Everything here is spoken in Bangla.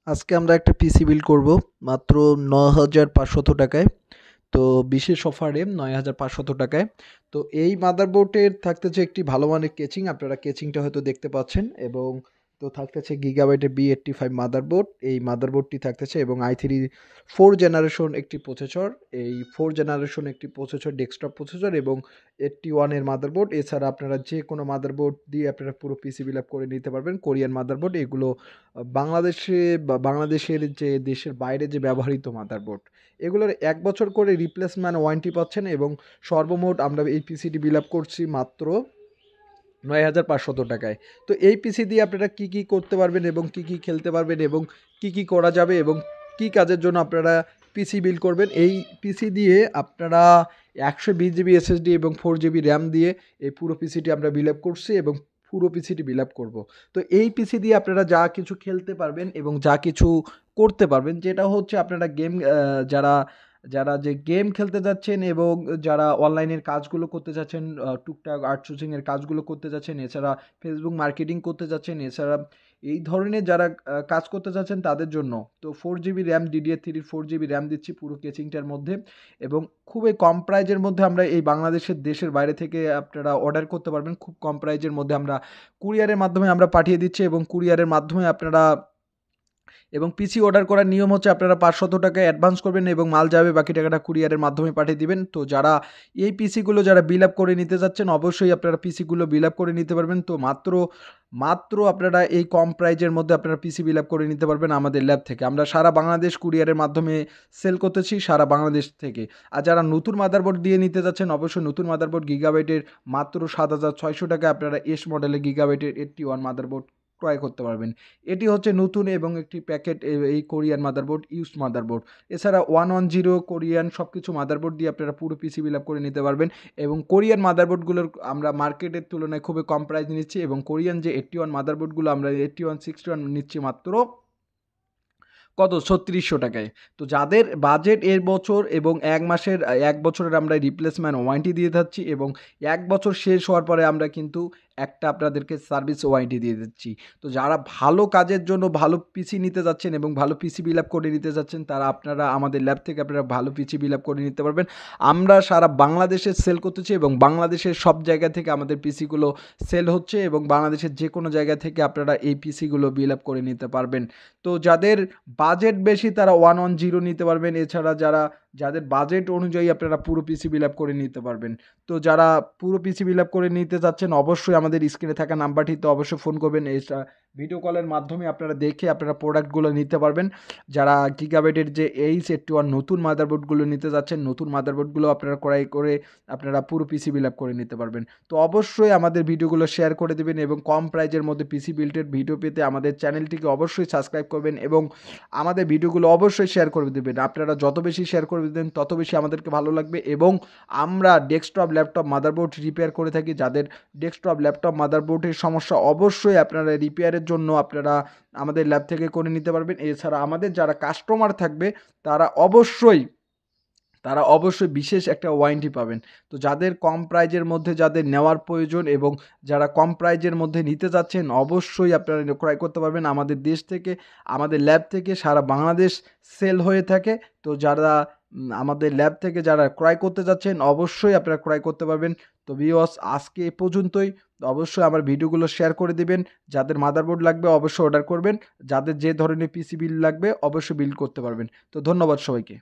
আজকে আমরা একটা পিসি বিল্ড করব মাত্র ৯,৫০০ টাকায়। তো বিশেষ অফারে ৯,৫০০ টাকায়। তো এই মাদারবোর্ডের থাকতেছে একটি ভালো মানের কেচিং, আপনারা কেচিংটা হয়তো দেখতে পাচ্ছেন, এবং তো থাকতেছে গিগাবাইটের B85 মাদারবোর্ড। এই মাদারবোর্ডটি থাকতেছে এবং i3 4 জেনারেশন একটি প্রসেসর, এই 4 জেনারেশন একটি প্রসেসর, ডেস্কটপ প্রসেসর এবং 81 এর মাদারবোর্ড। এছাড়া আপনারা যে কোনো মাদারবোর্ড দিয়ে আপনারা পুরো পিসি বিল্ড আপ করে নিতে পারবেন। কোরিয়ান মাদারবোর্ড এগুলো বাংলাদেশে বা বাংলাদেশের যে দেশের বাইরে যে ব্যবহৃত মাদারবোর্ড, এগুলোর ১ বছর করে রিপ্লেসমেন্ট ওয়ারেন্টি পাচ্ছেন এবং সর্বমোট আমরা এই পিসিটি বিল আপ করছি মাত্র ৯,৫০০ টাকায়। তো এই পিসি দিয়ে আপনারা কী কী করতে পারবেন এবং কী কী খেলতে পারবেন এবং কী কী করা যাবে এবং কী কাজের জন্য আপনারা পিসি বিল্ড করবেন, এই পিসি দিয়ে আপনারা ১২০ জিবি এসএসডি এবং 4 জিবি র্যাম দিয়ে এই পুরো পিসিটি আমরা বিল আপ করছি এবং পুরো পিসিটি বিল আপ করবো। তো এই পিসি দিয়ে আপনারা যা কিছু খেলতে পারবেন এবং যা কিছু করতে পারবেন, যেটা হচ্ছে আপনারা গেম, যারা যারা যে গেম খেলতে যাচ্ছেন এবং যারা অনলাইনের কাজগুলো করতে যাচ্ছেন, টুকটাক আউটসোর্সিংয়ের কাজগুলো করতে যাচ্ছেন, এছাড়া ফেসবুক মার্কেটিং করতে যাচ্ছেন, এছাড়া এই ধরনের যারা কাজ করতে যাচ্ছেন তাদের জন্য তো 4 GB RAM, DDR3 4 GB RAM দিচ্ছি পুরো কেচিংটার মধ্যে, এবং খুবই কম প্রাইজের মধ্যে আমরা এই বাংলাদেশের দেশের বাইরে থেকে আপনারা অর্ডার করতে পারবেন। খুব কম প্রাইজের মধ্যে আমরা কুরিয়ারের মাধ্যমে আমরা পাঠিয়ে দিচ্ছি, এবং কুরিয়ারের মাধ্যমে আপনারা, এবং পিসি অর্ডার করার নিয়ম হচ্ছে আপনারা ৫০০ টাকা অ্যাডভান্স করবেন এবং মাল যাবে, বাকি টাকাটা কুরিয়ারের মাধ্যমে পাঠিয়ে দিবেন। তো যারা এই পিসিগুলো যারা বিল আপ করে নিতে যাচ্ছেন, অবশ্যই আপনারা পিসিগুলো বিল আপ করে নিতে পারবেন। তো মাত্র আপনারা এই কম প্রাইজের মধ্যে আপনারা পিসি বিল আপ করে নিতে পারবেন আমাদের ল্যাব থেকে। আমরা সারা বাংলাদেশ কুরিয়ারের মাধ্যমে সেল করতেছি, সারা বাংলাদেশ থেকে। আর যারা নতুন মাদারবোর্ড দিয়ে নিতে যাচ্ছেন, অবশ্যই নতুন মাদারবোর্ড গিগাবাইটের মাত্র ৭,৬০০ টাকায় আপনারা এস মডেলের গিগাবাইটের 81 মাদারবোর্ড ক্রয় করতে পারবেন। এটি হচ্ছে নতুন এবং একটি প্যাকেট এই কোরিয়ান মাদারবোর্ড, ইউজড মাদারবোর্ড। এছাড়া 110 কোরিয়ান সব কিছু মাদারবোর্ড দিয়ে আপনারা পুরো পিসি বিল আপ করে নিতে পারবেন, এবং কোরিয়ান মাদারবোর্ডগুলোর আমরা মার্কেটের তুলনায় খুবই কম প্রাইস নিচ্ছি, এবং কোরিয়ান যে 81 মাদারবোর্ডগুলো আমরা 81 61 নিচ্ছি মাত্র কত ৩৬০০ টাকায়। তো যাদের বাজেট এর বছর এবং ১ বছরের আমরা রিপ্লেসমেন্ট ওয়ারেন্টি দিয়ে যাচ্ছি, এবং ১ বছর শেষ হওয়ার পরে আমরা কিন্তু একটা আপনাদেরকে সার্ভিস ওয়ারেন্টি দিয়ে দিচ্ছি। তো যারা ভালো কাজের জন্য ভালো পিসি নিতে যাচ্ছেন এবং ভালো পিসি বিল আপ করে নিতে যাচ্ছেন, তারা আপনারা আমাদের ল্যাব থেকে আপনারা ভালো পিসি বিল আপ করে নিতে পারবেন। আমরা সারা বাংলাদেশে সেল করতেছি এবং বাংলাদেশের সব জায়গা থেকে আমাদের পিসিগুলো সেল হচ্ছে, এবং বাংলাদেশের যে কোনো জায়গা থেকে আপনারা এই পিসিগুলো বিল আপ করে নিতে পারবেন। তো যাদের বাজেট বেশি তারা 110 নিতে পারবেন, এছাড়া যাদের বাজেট অনুযায়ী আপনারা পুরো পিসি বিল আপ করে নিতে পারবেন। তো যারা পুরো পিসি বিল আপ করে নিতে চাচ্ছেন, অবশ্যই আমাদের স্ক্রিনে থাকা নাম্বারটিতে অবশ্যই ফোন করবেন। ভিডিও কলের মাধ্যমে আপনারা দেখে আপনারা প্রোডাক্টগুলো নিতে পারবেন। যারা গিগাবাইটের যে H81 নতুন মাদারবোর্ডগুলো নিতে যাচ্ছেন, নতুন মাদারবোর্ডগুলো আপনারা ক্রয় করে আপনারা পুরো পিসি বিল আপ করে নিতে পারবেন। তো অবশ্যই আমাদের ভিডিওগুলো শেয়ার করে দেবেন, এবং কম প্রাইজের মধ্যে পিসি বিল্ডের ভিডিও পেতে আমাদের চ্যানেলটিকে অবশ্যই সাবস্ক্রাইব করবেন, এবং আমাদের ভিডিওগুলো অবশ্যই শেয়ার করে দেবেন। আপনারা যত বেশি শেয়ার করে দেবেন তত বেশি আমাদেরকে ভালো লাগবে, এবং আমরা ডেস্কটপ ল্যাপটপ মাদারবোর্ড রিপেয়ার করে থাকি। যাদের ডেস্কটপ ল্যাপটপ মাদারবোর্ডের সমস্যা, অবশ্যই আপনারা রিপেয়ারের জন্য আপনারা আমাদের ল্যাব থেকে করে নিতে পারবেন। এছাড়া আমাদের যারা কাস্টমার থাকবে তারা অবশ্যই বিশেষ একটা ওয়ারেন্টি পাবেন। তো যাদের কম প্রাইজের মধ্যে যাদের নেওয়ার প্রয়োজন এবং যারা কম প্রাইজের মধ্যে নিতে যাচ্ছেন, অবশ্যই আপনারা ক্রয় করতে পারবেন আমাদের দেশ থেকে, আমাদের ল্যাব থেকে সারা বাংলাদেশ সেল হয়ে থাকে। তো যারা আমাদের ল্যাব থেকে যারা ক্রয় করতে যাচ্ছেন, অবশ্যই আপনারা ক্রয় করতে পারবেন। তো ভিউয়ার্স, আজকে এ পর্যন্তই। তো অবশ্যই আমার ভিডিওগুলো শেয়ার করে দিবেন। যাদের মাদারবোর্ড লাগবে অবশ্যই অর্ডার করবেন, যাদের যে ধরনের পিসি বিল লাগবে অবশ্যই বিল করতে পারবেন। তো ধন্যবাদ সবাইকে।